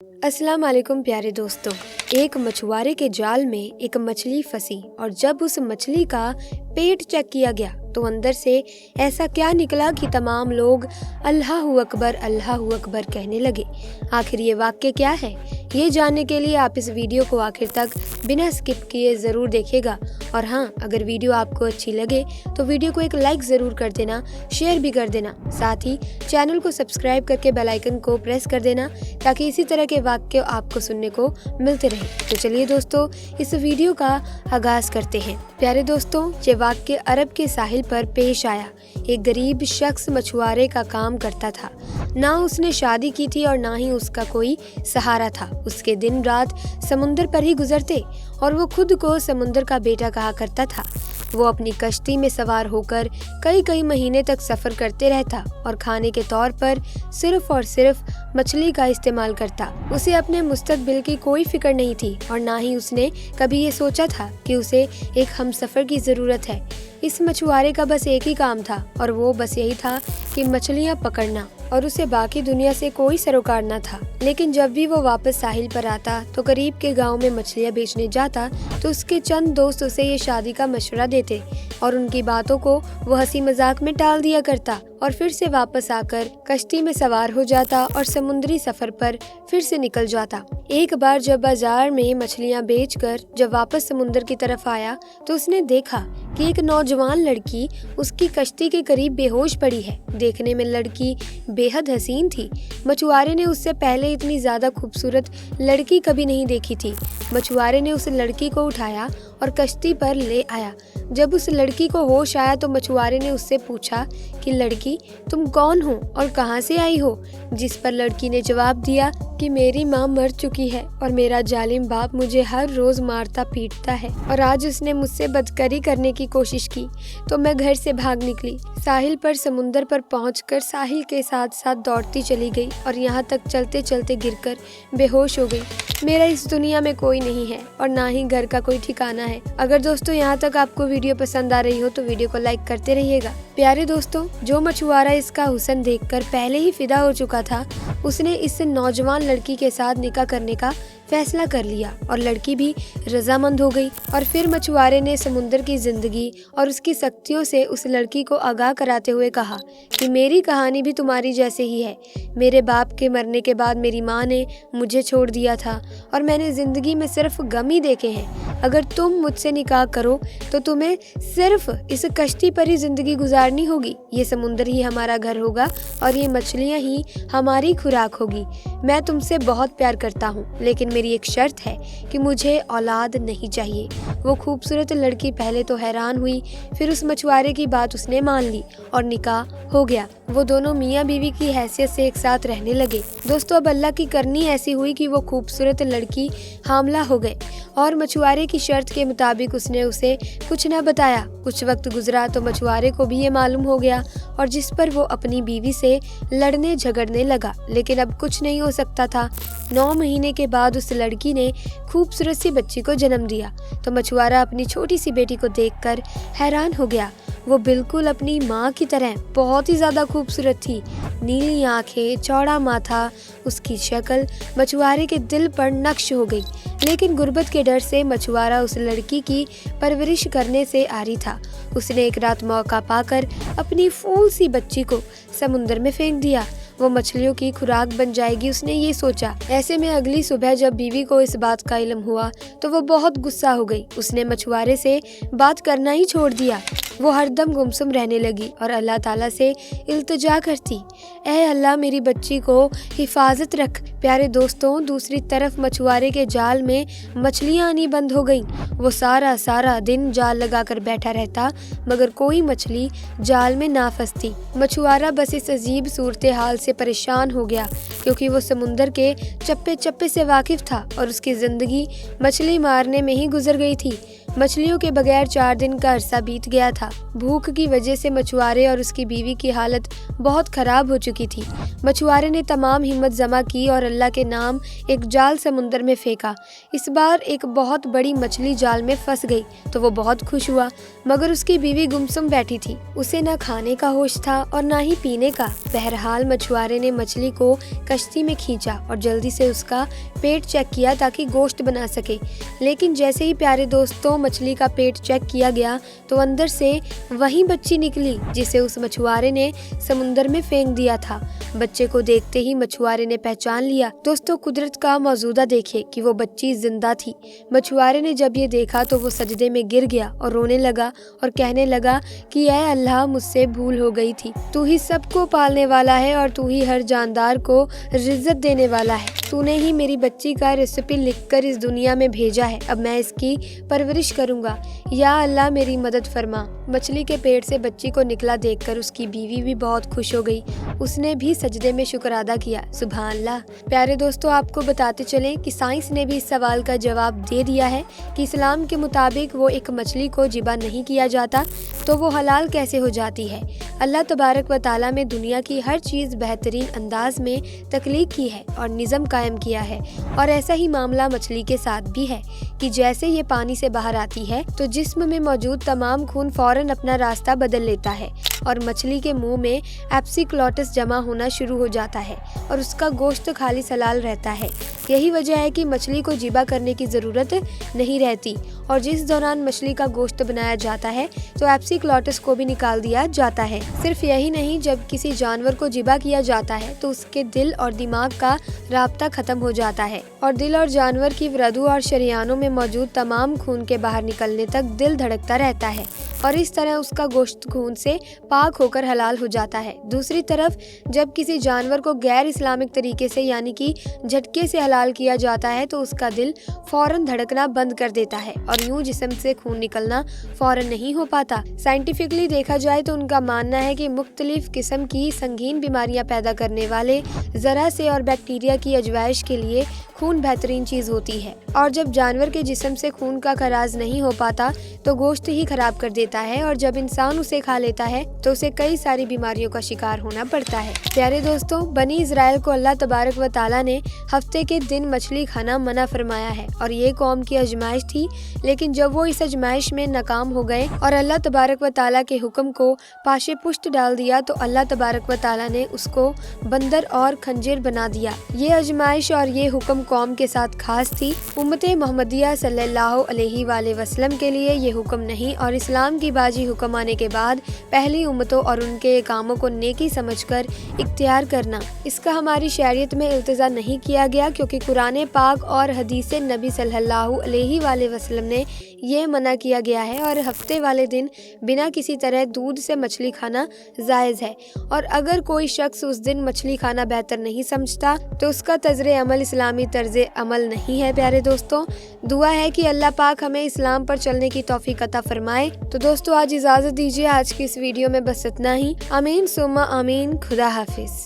अस्सलाम वालेकुम प्यारे दोस्तों। एक मछुआरे के जाल में एक मछली फंसी और जब उस मछली का पेट चेक किया गया तो अंदर से ऐसा क्या निकला कि तमाम लोग अल्लाहू अकबर कहने लगे। आखिर ये वाक्य क्या है, ये जानने के लिए आप इस वीडियो को आखिर तक बिना स्किप किए ज़रूर देखिएगा। और हाँ, अगर वीडियो आपको अच्छी लगे तो वीडियो को एक लाइक ज़रूर कर देना, शेयर भी कर देना, साथ ही चैनल को सब्सक्राइब करके बेल आइकन को प्रेस कर देना ताकि इसी तरह के वाक्य आपको सुनने को मिलते रहे। तो चलिए दोस्तों, इस वीडियो का आगाज़ करते हैं। प्यारे दोस्तों, ये वाक्य अरब के साहिल पर पेश आया। एक गरीब शख्स मछुआरे का काम करता था। ना उसने शादी की थी और ना ही उसका कोई सहारा था। उसके दिन रात समुंदर पर ही गुजरते और वो खुद को समुंदर का बेटा कहा करता था। वो अपनी कश्ती में सवार होकर कई महीने तक सफ़र करते रहता और खाने के तौर पर सिर्फ और सिर्फ मछली का इस्तेमाल करता। उसे अपने मुस्तकबिल की कोई फिक्र नहीं थी और ना ही उसने कभी ये सोचा था कि उसे एक हमसफ़र की ज़रूरत है। इस मछुआरे का बस एक ही काम था और वो बस यही था कि मछलियाँ पकड़ना, और उसे बाकी दुनिया से कोई सरोकार न था। लेकिन जब भी वो वापस साहिल पर आता तो करीब के गांव में मछलियाँ बेचने जाता तो उसके चंद दोस्त उसे ये शादी का मशवरा देते और उनकी बातों को वो हंसी मजाक में टाल दिया करता और फिर से वापस आकर कश्ती में सवार हो जाता और समुद्री सफर पर फिर से निकल जाता। एक बार जब बाजार में मछलियाँ बेचकर जब वापस समुद्र की तरफ आया तो उसने देखा कि एक नौजवान लड़की उसकी कश्ती के करीब बेहोश पड़ी है। देखने में लड़की बेहद हसीन थी। मछुआरे ने उससे पहले इतनी ज्यादा खूबसूरत लड़की कभी नहीं देखी थी। मछुआरे ने उस लड़की को उठाया और कश्ती पर ले आया। जब उस लड़की को होश आया तो मछुआरे ने उससे पूछा कि लड़की, तुम कौन हो और कहाँ से आई हो? जिस पर लड़की ने जवाब दिया कि मेरी माँ मर चुकी है और मेरा जालिम बाप मुझे हर रोज मारता पीटता है और आज उसने मुझसे बदकरी करने की कोशिश की तो मैं घर से भाग निकली। साहिल पर समुंदर पर पहुंचकर साहिल के साथ साथ दौड़ती चली गई और यहाँ तक चलते चलते गिरकर बेहोश हो गई। मेरा इस दुनिया में कोई नहीं है और ना ही घर का कोई ठिकाना है। अगर दोस्तों यहाँ तक आपको वीडियो पसंद आ रही हो तो वीडियो को लाइक करते रहिएगा। प्यारे दोस्तों, जो मछुआरा इसका हुस्न देखकर पहले ही फिदा हो चुका था, उसने इस नौजवान लड़की के साथ निकाह करने का फैसला कर लिया और लड़की भी रजामंद हो गई। और फिर मछुआरे ने समुद्र की जिंदगी और उसकी सख्तियों से उस लड़की को आगाह कराते हुए कहा कि मेरी कहानी भी तुम्हारी जैसे ही है। मेरे बाप के मरने के बाद मेरी माँ ने मुझे छोड़ दिया था और मैंने जिंदगी में सिर्फ गम ही देखे हैं। अगर तुम मुझसे निकाह करो तो तुम्हें सिर्फ इस कश्ती पर ही जिंदगी गुजारनी होगी। ये समुंदर ही हमारा घर होगा और ये मछलियाँ ही हमारी खुराक होगी। मैं तुमसे बहुत प्यार करता हूँ, लेकिन मेरी एक शर्त है कि मुझे औलाद नहीं चाहिए। वो खूबसूरत लड़की पहले तो हैरान हुई, फिर उस मछुआरे की बात उसने मान ली और निकाह हो गया। वो दोनों मियाँ बीवी की हैसियत से एक साथ रहने लगे। दोस्तों, अब अल्लाह की करनी ऐसी हुई कि वो खूबसूरत लड़की हामला हो गए और मछुआरे की शर्त के मुताबिक उसने उसे कुछ न बताया। कुछ वक्त गुजरा तो मछुआरे को भी ये मालूम हो गया और जिस पर वो अपनी बीवी से लड़ने झगड़ने लगा। लेकिन अब कुछ नहीं हो सकता था। 9 महीने के बाद उस लड़की ने खूबसूरत सी बच्ची को जन्म दिया तो मछुआरा अपनी छोटी सी बेटी को देखकर हैरान हो गया। वो बिल्कुल अपनी माँ की तरह बहुत ही ज़्यादा खूबसूरत थी। नीली आंखें, चौड़ा माथा, उसकी शक्ल मछुआरे के दिल पर नक्श हो गई। लेकिन गुर्बत के डर से मछुआरा उस लड़की की परवरिश करने से आरी था। उसने एक रात मौका पाकर अपनी फूल सी बच्ची को समुंदर में फेंक दिया। वो मछलियों की खुराक बन जाएगी, उसने ये सोचा। ऐसे में अगली सुबह जब बीवी को इस बात का इल्म हुआ तो वो बहुत गुस्सा हो गई। उसने मछुआरे से बात करना ही छोड़ दिया। वो हरदम गुमसुम रहने लगी और अल्लाह ताला से इल्तिजा करती, ऐ अल्लाह मेरी बच्ची को हिफाजत रख। प्यारे दोस्तों, दूसरी तरफ मछुआरे के जाल में मछलियाँ आनी बंद हो गईं। वो सारा दिन जाल लगाकर बैठा रहता मगर कोई मछली जाल में ना फंसती। मछुआरा बस इस अजीब सूरत हाल से परेशान हो गया क्योंकि वो समुंदर के चप्पे चप्पे से वाकिफ था और उसकी जिंदगी मछली मारने में ही गुजर गई थी। मछलियों के बगैर 4 दिन का अरसा बीत गया था था। भूख की वजह से मछुआरे और उसकी बीवी की हालत बहुत खराब हो चुकी थी। मछुआरे ने तमाम हिम्मत जमा की और अल्लाह के नाम एक जाल समुंदर में फेंका। इस बार एक बहुत बड़ी मछली जाल में फंस गई तो वो बहुत खुश हुआ, मगर उसकी बीवी गुमसुम बैठी थी। उसे ना खाने का होश था और ना ही पीने का। बहरहाल मछुआरे ने मछली को कश्ती में खींचा और जल्दी से उसका पेट चेक किया ताकि गोश्त बना सके। लेकिन जैसे ही प्यारे दोस्तों मछली का पेट चेक किया गया तो अंदर से वही बच्ची निकली जिसे उस मछुआरे ने समुंदर में फेंक दिया था। बच्चे को देखते ही मछुआरे ने पहचान लिया। दोस्तों, कुदरत का मौजूदा देखिए कि वो बच्ची जिंदा थी। मछुआरे ने जब ये देखा तो वो सजदे में गिर गया और रोने लगा और कहने लगा कि ऐ अल्लाह, मुझसे भूल हो गई थी। तू ही सबको पालने वाला है और तू ही हर जानदार को रिज़्क़ देने वाला है। तूने ही मेरी बच्ची का रेसिपी लिखकर इस दुनिया में भेजा है। अब मैं इसकी परवरिश करूंगा। या अल्लाह, मेरी मदद फरमा। मछली के पेट से बच्ची को निकला देखकर उसकी बीवी भी बहुत खुश हो गई। उसने भी सजदे में शुक्र अदा किया। सुभान अल्लाह। प्यारे दोस्तों, आपको बताते चलें कि साइंस ने भी इस सवाल का जवाब दे दिया है कि इस्लाम के मुताबिक वो एक मछली को ज़िबा नहीं किया जाता तो वो हलाल कैसे हो जाती है। अल्लाह तबारक व तआला में दुनिया की हर चीज़ बेहतरीन अंदाज में तख्लीक की है और निज़म कायम किया है। और ऐसा ही मामला मछली के साथ भी है कि जैसे ये पानी से बाहर आती है तो जिस्म में मौजूद तमाम खून फौरन अपना रास्ता बदल लेता है और मछली के मुंह में एप्सिक्लोटिस जमा होना शुरू हो जाता है और उसका गोश्त खाली सलाल रहता है। यही वजह है कि मछली को ज़िबा करने की ज़रूरत नहीं रहती और जिस दौरान मछली का गोश्त बनाया जाता है तो एप्सिक्लोटिस को भी निकाल दिया जाता है। सिर्फ यही नहीं, जब किसी जानवर को ज़िबा किया जाता है तो उसके दिल और दिमाग का राब्ता खत्म हो जाता है और दिल और जानवर की वृद्धि और शरियानों में मौजूद तमाम खून के बाहर निकलने तक दिल धड़कता रहता है और इस तरह उसका गोश्त खून से पाक होकर हलाल हो जाता है। दूसरी तरफ जब किसी जानवर को गैर इस्लामिक तरीके से यानी कि झटके से हलाल किया जाता है तो उसका दिल फौरन धड़कना बंद कर देता है और यूं जिस्म से खून निकलना फौरन नहीं हो पाता। साइंटिफिकली देखा जाए तो उनका मानना है कि मुख्तलिफ किस्म की संगीन बीमारियां पैदा करने वाले जरा से और बैक्टीरिया की अजवाइश के लिए खून बेहतरीन चीज़ होती है और जब जानवर के जिस्म से खून का खराज नहीं हो पाता तो गोश्त ही खराब कर देता है और जब इंसान उसे खा लेता है तो उसे कई सारी बीमारियों का शिकार होना पड़ता है। प्यारे दोस्तों, बनी इजराइल को अल्लाह तबारक व तआला ने हफ्ते के दिन मछली खाना मना फरमाया है और ये कौम की आजमाइश थी। लेकिन जब वो इस आजमाइश में नाकाम हो गए और अल्लाह तबारक व तआला के हुक्म को पाशे पुष्ट डाल दिया तो अल्लाह तबारक व तआला ने उसको बंदर और खंजर बना दिया। ये आजमाइश और ये हुक्म कौम के साथ खास थी। उम्मते मोहम्मदिया सल्लल्लाहु अलैहि वसल्लम के लिए ये हुक्म नहीं और इस्लाम की बाजी हुक्म आने के बाद पहली उम्मतों और उनके कामों को नेकी समझकर इख्तियार करना, इसका हमारी शरीयत में इल्तिज़ा नहीं किया गया क्योंकि कुरान पाक और हदीस नबी सल्लल्लाहु अलैहि वसल्लम ने ये मना किया गया है और हफ्ते वाले दिन बिना किसी तरह दूध से मछली खाना जायज़ है। और अगर कोई शख्स उस दिन मछली खाना बेहतर नहीं समझता तो उसका तज़रे अमल इस्लामी तर्ज़े अमल नहीं है। प्यारे दोस्तों, दुआ है कि अल्लाह पाक हमें इस्लाम पर चलने की तौफीक अता फरमाए। तो दोस्तों, आज इजाज़त दीजिए। आज की इस वीडियो में बस इतना ही। आमीन सुम्मा आमीन। खुदा हाफिज़।